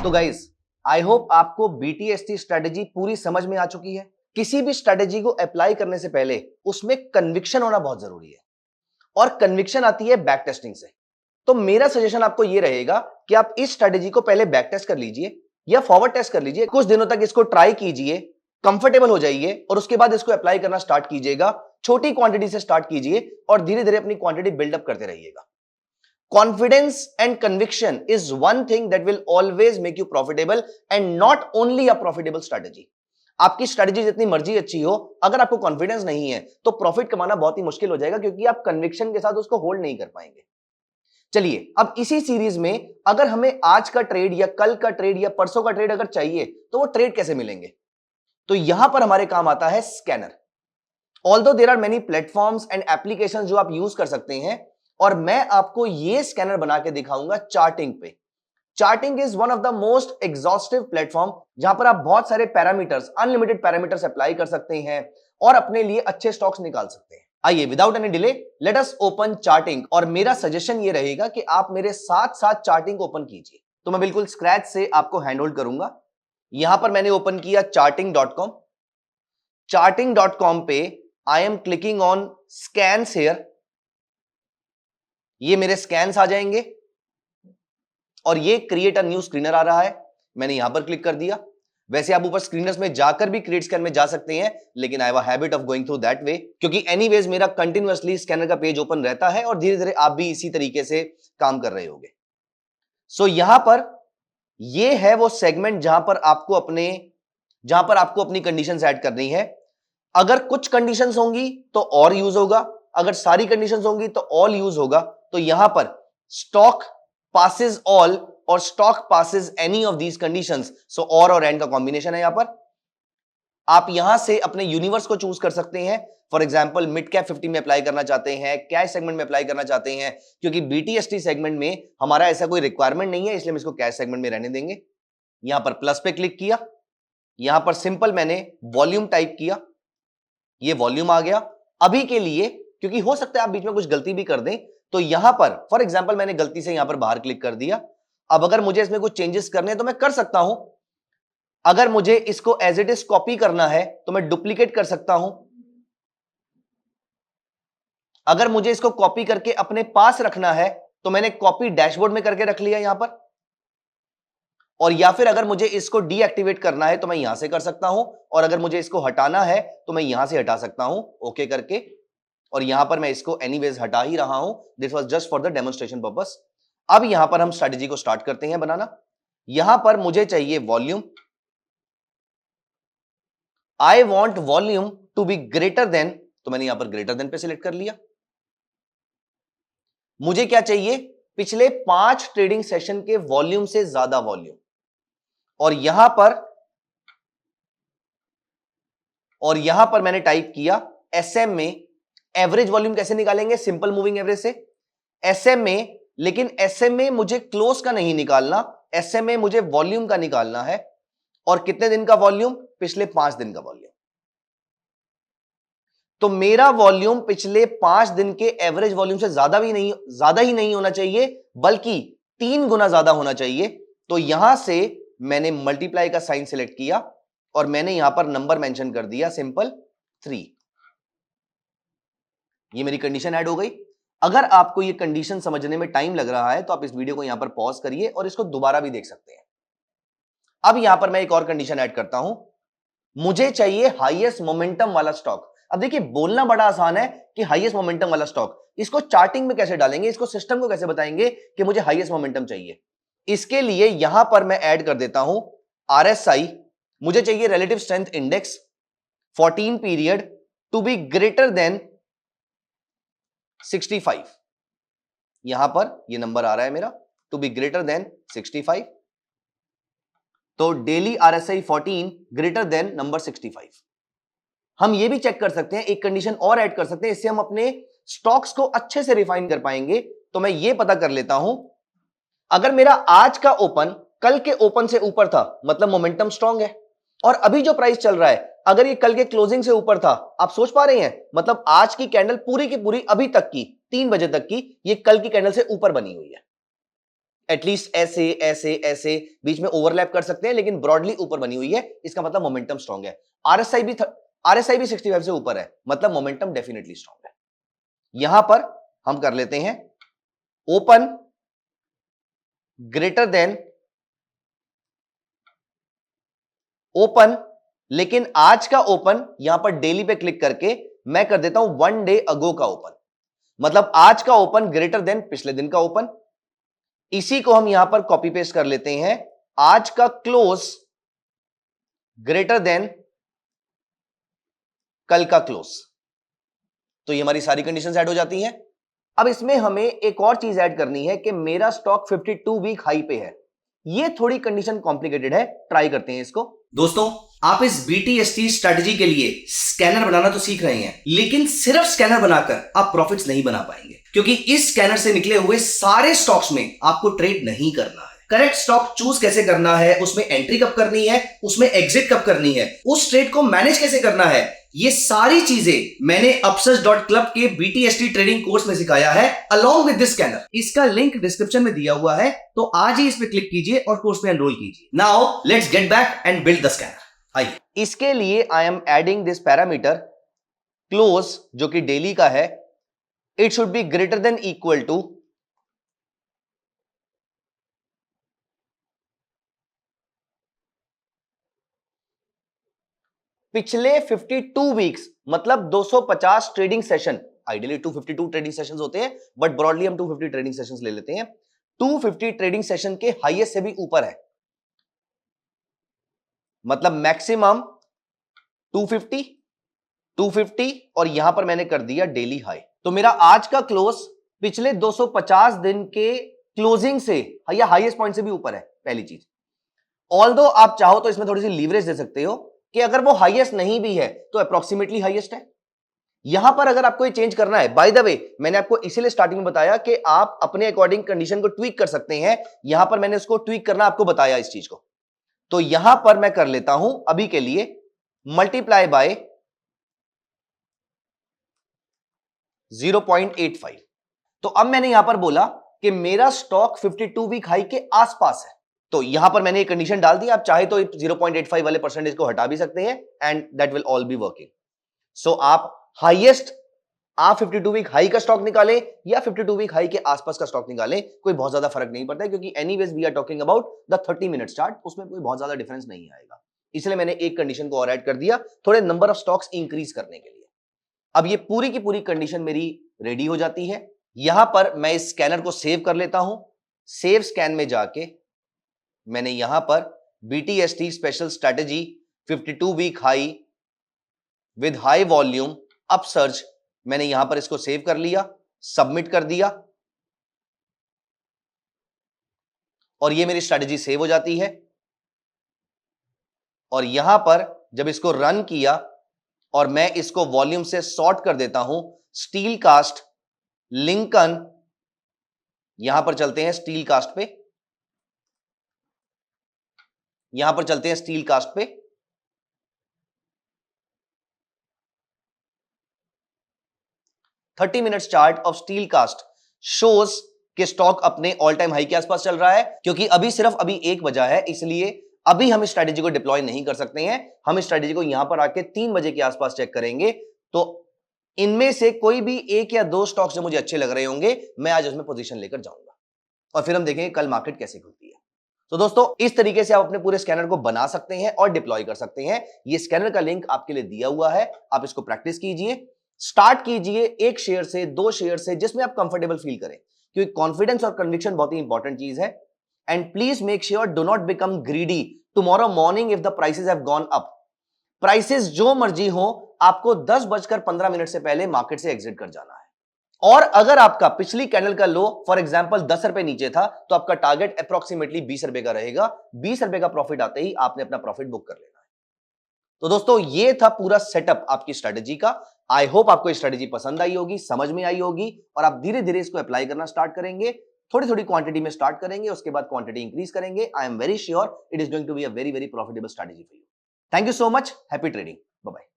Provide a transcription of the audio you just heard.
तो guys, I hope आपको BTST strategy पूरी समझ में आ चुकी है। किसी भी स्ट्रेटेजी को अप्लाई करने से पहले उसमें कन्विक्शन होना बहुत जरूरी है और कन्विक्शन आती है बैक टेस्टिंग से। तो मेरा सजेशन आपको यह रहेगा कि आप इस स्ट्रेटेजी को पहले बैक टेस्ट कर लीजिए या फॉरवर्ड टेस्ट कर लीजिए, कुछ दिनों तक इसको ट्राई कीजिए, कंफर्टेबल हो जाइए और उसके बाद इसको अप्लाई करना स्टार्ट कीजिएगा। छोटी क्वांटिटी से स्टार्ट कीजिए और धीरे धीरे अपनी क्वांटिटी बिल्डअप करते रहिएगा। Confidence and conviction is one thing that will always make you profitable and not only a profitable strategy. आपकी स्ट्रेटजी जितनी मर्जी अच्छी हो, अगर आपको कॉन्फिडेंस नहीं है तो प्रॉफिट कमाना बहुत ही मुश्किल हो जाएगा, क्योंकि आप कन्विक्शन के साथ उसको होल्ड नहीं कर पाएंगे। चलिए, अब इसी सीरीज में अगर हमें आज का ट्रेड या कल का ट्रेड या परसों का ट्रेड अगर चाहिए तो वो ट्रेड कैसे मिलेंगे? तो यहां पर हमारे काम आता है scanner. Although there are many platforms and applications जो आप यूज कर सकते हैं, और मैं आपको यह स्कैनर बना के दिखाऊंगा चार्टिंग पे। Charting is one of the most exhaustive platform जहां पर आप बहुत सारे पैरामीटर्स, अनलिमिटेड पैरामीटर्स अप्लाई कर सकते हैं और अपने लिए अच्छे स्टॉक्स निकाल सकते हैं। आइए, without any delay let us open charting. और मेरा सजेशन ये रहेगा कि आप मेरे साथ साथ चार्टिंग ओपन कीजिए। तो मैं बिल्कुल स्क्रैच से आपको हैंड होल्ड करूंगा। यहां पर मैंने ओपन किया charting.com। charting.com पे I am clicking on scans here. ये मेरे स्कैन्स आ जाएंगे और ये क्रिएट अ न्यू स्क्रीनर आ रहा है। मैंने यहां पर क्लिक कर दिया। वैसे आप ऊपर स्क्रीनर्स में जाकर भी क्रिएट स्कैन में जा सकते हैं, लेकिन I have a habit of going through that way, क्योंकि एनीवेज मेरा कंटिन्यूअसली स्कैनर का पेज ओपन रहता है और धीरे धीरे आप भी इसी तरीके से काम कर रहे होंगे। सो यहां पर ये है वो सेगमेंट जहां पर आपको अपनी कंडीशंस ऐड करनी है। अगर कुछ कंडीशंस होंगी तो और यूज होगा, अगर सारी कंडीशंस होंगी तो ऑल यूज होगा। तो यहां पर स्टॉक पासेस ऑल और stock passes any of these conditions, so और एंड का कॉम्बिनेशन है। यहां पर आप यहां से अपने यूनिवर्स को चूज कर सकते हैं। फॉर एग्जांपल, मिड कैप 50 में अप्लाई करना चाहते हैं, कैश सेगमेंट में अप्लाई करना चाहते हैं, क्योंकि BTST सेगमेंट में हमारा ऐसा कोई रिक्वायरमेंट नहीं है, इसलिए हम इसको कैश सेगमेंट में रहने देंगे। यहां पर प्लस पे क्लिक किया, यहां पर सिंपल मैंने वॉल्यूम टाइप किया, ये वॉल्यूम आ गया। अभी के लिए, क्योंकि हो सकता है आप बीच में कुछ गलती भी कर दें, तो यहां पर फॉर एग्जांपल मैंने गलती से यहां पर बाहर क्लिक कर दिया। अब अगर मुझे इसमें कुछ चेंजेस करने हैं तो मैं कर सकता हूं। अगर मुझे इसको एज इट इज कॉपी करना है तो मैं डुप्लीकेट कर सकता हूं। अगर मुझे इसको कॉपी करके अपने पास रखना है तो मैंने कॉपी डैशबोर्ड में करके रख लिया यहां पर। और या फिर अगर मुझे इसको डीएक्टिवेट करना है तो मैं यहां से कर सकता हूं, और अगर मुझे इसको हटाना है तो मैं यहां से हटा सकता हूं ओके करके। और यहां पर मैं इसको एनीवेज हटा ही रहा हूं, this was just for the demonstration purpose. अब यहां पर हम स्ट्रेटजी को स्टार्ट करते हैं बनाना। यहां पर मुझे चाहिए volume. I want volume to be greater than, तो मैंने यहां पर ग्रेटर देन पे सिलेक्ट कर लिया। मुझे क्या चाहिए? पिछले 5 ट्रेडिंग सेशन के वॉल्यूम से ज्यादा वॉल्यूम। और यहां पर मैंने टाइप किया SM में एवरेज वॉल्यूम कैसे निकालेंगे? सिंपल मूविंग एवरेज से। SM में, लेकिन SM में मुझे क्लोज का नहीं निकालना, SM में मुझे वॉल्यूम का निकालना है। और कितने दिन का वॉल्यूम? पिछले 5 दिन का वॉल्यूम। तो मेरा वॉल्यूम पिछले 5 दिन के एवरेज वॉल्यूम से ज्यादा ही नहीं होना चाहिए, बल्कि 3 गुना ज्यादा होना चाहिए। तो यहां से मैंने मल्टीप्लाई का साइन सिलेक्ट किया और मैंने यहां पर नंबर मेंशन कर दिया, सिंपल 3। ये मेरी कंडीशन ऐड हो गई। अगर आपको ये कंडीशन समझने में टाइम लग रहा है तो आप इस वीडियो को यहां पर पॉज करिए और इसको दोबारा भी देख सकते हैं। अब यहां पर मैं एक और कंडीशन ऐड करता हूं। मुझे चाहिए हाईएस्ट मोमेंटम वाला स्टॉक। अब देखिए, बोलना बड़ा आसान है कि हाईएस्ट मोमेंटम वाला स्टॉक, इसको चार्टिंग में कैसे डालेंगे, इसको सिस्टम को कैसे बताएंगे कि मुझे हाईएस्ट मोमेंटम चाहिए। इसके लिए यहां पर मैं ऐड कर देता हूं RSI। मुझे चाहिए relative strength index 14 period to be greater than 65। यहां पर ये नंबर आ रहा है मेरा, टू बी ग्रेटर देन 65। तो daily RSI 14 greater than number 65। हम ये भी चेक कर सकते हैं, एक कंडीशन और ऐड कर सकते हैं, इससे हम अपने स्टॉक्स को अच्छे से रिफाइन कर पाएंगे। तो मैं ये पता कर लेता हूं, अगर मेरा आज का ओपन कल के ओपन से ऊपर था, मतलब मोमेंटम स्ट्रांग है। और अभी जो प्राइस चल रहा है, अगर ये कल के क्लोजिंग से ऊपर था, आप सोच पा रहे हैं, मतलब आज की कैंडल पूरी की पूरी अभी तक की 3 बजे तक की, ये कल की कैंडल से ऊपर बनी हुई है। एटलीस्ट ऐसे ऐसे ऐसे बीच में ओवरलैप कर सकते हैं, लेकिन ब्रॉडली ऊपर बनी हुई है, इसका मतलब मोमेंटम स्ट्रांग है। आरएसआई भी 65 से ऊपर है, मतलब मोमेंटम डेफिनेटली स्ट्रांग है। यहां पर हम कर लेते हैं ओपन ग्रेटर देन ओपन, लेकिन आज का ओपन यहां पर डेली पे क्लिक करके मैं कर देता हूं 1 डे अगो का ओपन, मतलब आज का ओपन ग्रेटर देन पिछले दिन का ओपन। इसी को हम यहां पर कॉपी पेस्ट कर लेते हैं, आज का क्लोज ग्रेटर देन कल का क्लोज। तो ये हमारी सारी कंडीशंस ऐड हो जाती हैं। अब इसमें हमें एक और चीज ऐड करनी है कि मेरा स्टॉक 52 वीक हाई पे है। ये थोड़ी कंडीशन कॉम्प्लिकेटेड है, ट्राई करते हैं इसको। दोस्तों, आप इस BTST स्ट्रेटजी के लिए स्कैनर बनाना तो सीख रहे हैं, लेकिन सिर्फ स्कैनर बनाकर आप प्रॉफिट्स नहीं बना पाएंगे, क्योंकि इस स्कैनर से निकले हुए सारे स्टॉक्स में आपको ट्रेड नहीं करना है। करेक्ट स्टॉक चूज कैसे करना है, उसमें एंट्री कब करनी है, उसमें एग्जिट कब करनी है, उस ट्रेड को मैनेज कैसे करना है, ये सारी चीजें मैंने upsurge.club के BTST ट्रेडिंग कोर्स में सिखाया है along with this scanner। इसका लिंक डिस्क्रिप्शन में दिया हुआ है, तो आज ही इस पे क्लिक कीजिए और कोर्स में एनरोल कीजिए। Now let's get back and build the scanner. आइए, इसके लिए I am adding this parameter close, जो कि डेली का है। It should be greater than equal to पिछले 52 वीक्स, मतलब 250 trading session. Ideally 252 trading sessions होते हैं, बट ब्रॉडली हम 250 ट्रेडिंग सेशंस ले लेते हैं। 250 ट्रेडिंग सेशन के हाईएस्ट से भी ऊपर है, मतलब मैक्सिमम 250 250, और यहां पर मैंने कर दिया डेली हाई। तो मेरा आज का क्लोज पिछले 250 दिन के क्लोजिंग से या हाईएस्ट पॉइंट से भी ऊपर है, पहली चीज। ऑल्दो आप चाहो तो इसमें थोड़ी सी लीवरेज दे सकते हो कि अगर वो हाईएस्ट नहीं भी है तो अप्रोक्सीमेटली हाईएस्ट है। यहां पर अगर आपको ये चेंज करना है, बाय द वे मैंने आपको इसीलिए स्टार्टिंग में बताया कि आप अपने अकॉर्डिंग कंडीशन को ट्वीक कर सकते हैं। यहां पर मैंने उसको ट्वीक करना आपको बताया इस चीज को। तो यहां पर मैं कर लेता हूं अभी के लिए मल्टीप्लाई बाय 0.85। तो अब मैंने यहां पर बोला कि मेरा स्टॉक 52 वीक हाई के आसपास है, तो यहां पर मैंने एक कंडीशन डाल दी। आप चाहे तो 0.85 वाले परसेंटेज को हटा भी सकते हैं, and that will all be working. So आप हाईएस्ट, आप 52 वीक हाई का स्टॉक निकालें या 52 वीक हाई के आसपास का स्टॉक निकालें, कोई बहुत ज्यादा फर्क नहीं पड़ता है, क्योंकि anyways we are talking about the 30 minute chart, उसमें कोई बहुत ज्यादा डिफरेंस नहीं आएगा। इसलिए मैंने एक कंडीशन को और ऐड कर दिया, थोड़े नंबर ऑफ स्टॉक्स इंक्रीज करने के लिए। अब ये पूरी की पूरी कंडीशन मेरी रेडी हो जाती है। यहां पर मैं इस स्कैनर को सेव कर लेता हूं। सेव स्कैन में जाके मैंने यहां पर BTST special strategy 52 week high with high volume upsurge, मैंने यहां पर इसको सेव कर लिया, सबमिट कर दिया, और ये मेरी स्ट्रेटेजी सेव हो जाती है। और यहां पर जब इसको रन किया और मैं इसको वॉल्यूम से सॉर्ट कर देता हूं, स्टील कास्ट, लिंकन, यहां पर चलते हैं स्टील कास्ट पे, यहां पर चलते हैं स्टील कास्ट पे। Thirty minutes chart of Steel Cast shows कि स्टॉक अपने ऑल टाइम हाई के आसपास चल रहा है। क्योंकि अभी सिर्फ अभी 1 बजा है, इसलिए अभी हम इस स्ट्रेटेजी को डिप्लॉय नहीं कर सकते हैं। हम इस स्ट्रेटेजी को यहां पर आके 3 बजे के आसपास चेक करेंगे। तो इनमें से कोई भी 1 या 2 स्टॉक्स जो मुझे अच्छे लग रहे होंगे, मैं आज उसमें पोजीशन लेकर जाऊंगा, और फिर हम देखेंगे कल मार्केट कैसे खुलती है। तो दोस्तों, इस तरीके से आप अपने पूरे स्कैनर को बना सकते हैं और डिप्लॉय कर सकते हैं। ये स्कैनर का लिंक आपके लिए दिया हुआ है, आप इसको प्रैक्टिस कीजिए, स्टार्ट कीजिए 1 शेयर से, 2 शेयर से, जिसमें आप कंफर्टेबल फील करें, क्योंकि कॉन्फिडेंस और कन्विक्शन बहुत ही इंपॉर्टेंट चीज है। And please make sure do not become greedy tomorrow morning if the prices have gone up. Prices जो मर्जी हो, आपको 10:15 से पहले मार्केट से एग्जिट कर जाना है। और अगर आपका पिछली कैंडल का लो फॉर एग्जांपल 10 रुपए नीचे था, तो आपका टारगेट अप्रोक्सीमेटली 20 रुपए का रहेगा। 20 रुपए का प्रॉफिट आते ही आपने अपना प्रॉफिट बुक कर लेना है। तो दोस्तों, ये था पूरा सेटअप आपकी स्ट्रेटेजी का। आई होप आपको ये स्ट्रेटेजी पसंद आई होगी, समझ में आई होगी, और आप धीरे धीरे इसको अप्लाई करना स्टार्ट करेंगे। थोड़ी थोड़ी क्वांटिटी में स्टार्ट करेंगे, उसके बाद क्वांटिटी इंक्रीज करेंगे। I am very sure it is going to be a very very profitable strategy for you. Thank you so much, happy trading, bye bye.